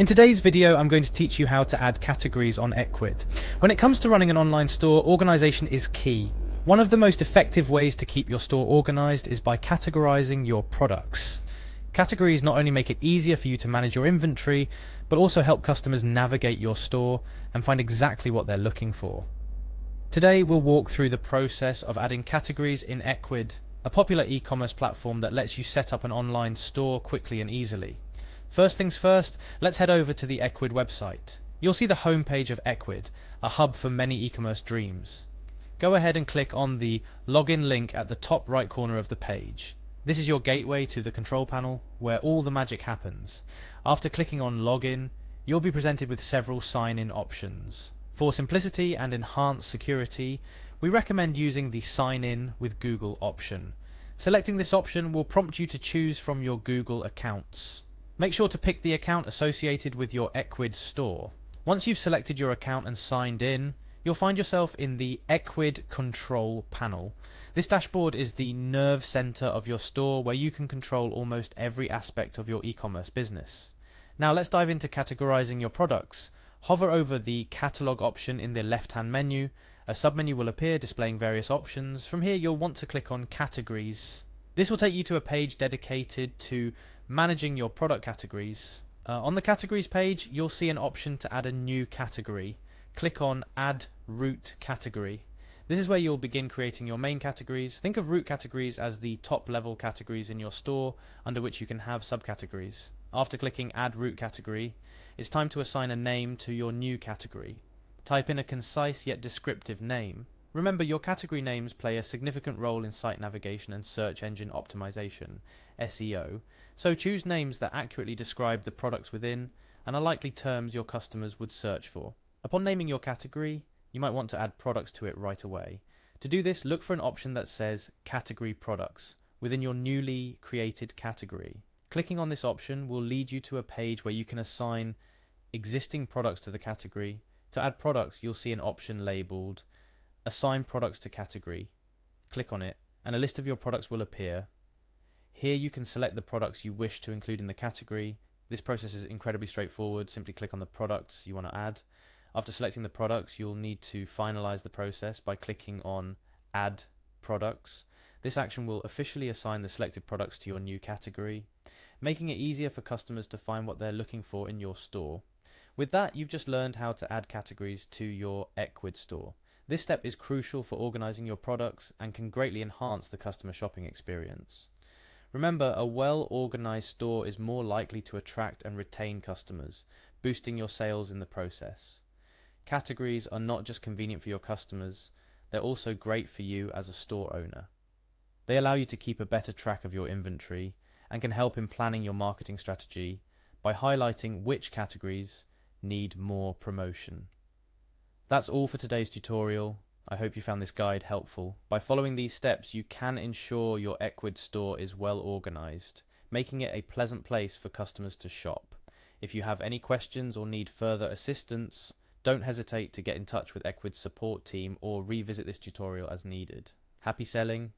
In today's video, I'm going to teach you how to add categories on Ecwid. When it comes to running an online store, organization is key. One of the most effective ways to keep your store organized is by categorizing your products. Categories not only make it easier for you to manage your inventory, but also help customers navigate your store and find exactly what they're looking for. Today, we'll walk through the process of adding categories in Ecwid, a popular e-commerce platform that lets you set up an online store quickly and easily. First things first, let's head over to the Ecwid website. You'll see the homepage of Ecwid, a hub for many e-commerce dreams. Go ahead and click on the login link at the top right corner of the page. This is your gateway to the control panel where all the magic happens. After clicking on login, you'll be presented with several sign-in options. For simplicity and enhanced security, we recommend using the sign in with Google option. Selecting this option will prompt you to choose from your Google accounts. Make sure to pick the account associated with your Ecwid store. Once you've selected your account and signed in, you'll find yourself in the Ecwid control panel. This dashboard is the nerve center of your store where you can control almost every aspect of your e-commerce business. Now let's dive into categorizing your products. Hover over the catalog option in the left-hand menu. A submenu will appear displaying various options. From here you'll want to click on categories. This will take you to a page dedicated to managing your product categories. On the categories page, you'll see an option to add a new category. Click on Add Root Category. This is where you'll begin creating your main categories. Think of root categories as the top level categories in your store under which you can have subcategories. After clicking Add Root Category, it's time to assign a name to your new category. Type in a concise yet descriptive name. Remember, your category names play a significant role in site navigation and search engine optimization, SEO, so choose names that accurately describe the products within and are likely terms your customers would search for. Upon naming your category, you might want to add products to it right away. To do this, look for an option that says Category Products within your newly created category. Clicking on this option will lead you to a page where you can assign existing products to the category. To add products, you'll see an option labeled Assign Products to Category. Click on it and a list of your products will appear. Here you can select the products you wish to include in the category. This process is incredibly straightforward. Simply click on the products you want to add. After selecting the products, you'll need to finalize the process by clicking on Add Products. This action will officially assign the selected products to your new category, making it easier for customers to find what they're looking for in your store. With that, you've just learned how to add categories to your Ecwid store. This step is crucial for organizing your products and can greatly enhance the customer shopping experience. Remember, a well-organized store is more likely to attract and retain customers, boosting your sales in the process. Categories are not just convenient for your customers, they're also great for you as a store owner. They allow you to keep a better track of your inventory and can help in planning your marketing strategy by highlighting which categories need more promotion. That's all for today's tutorial. I hope you found this guide helpful. By following these steps, you can ensure your Ecwid store is well organized, making it a pleasant place for customers to shop. If you have any questions or need further assistance, don't hesitate to get in touch with Ecwid's support team or revisit this tutorial as needed. Happy selling!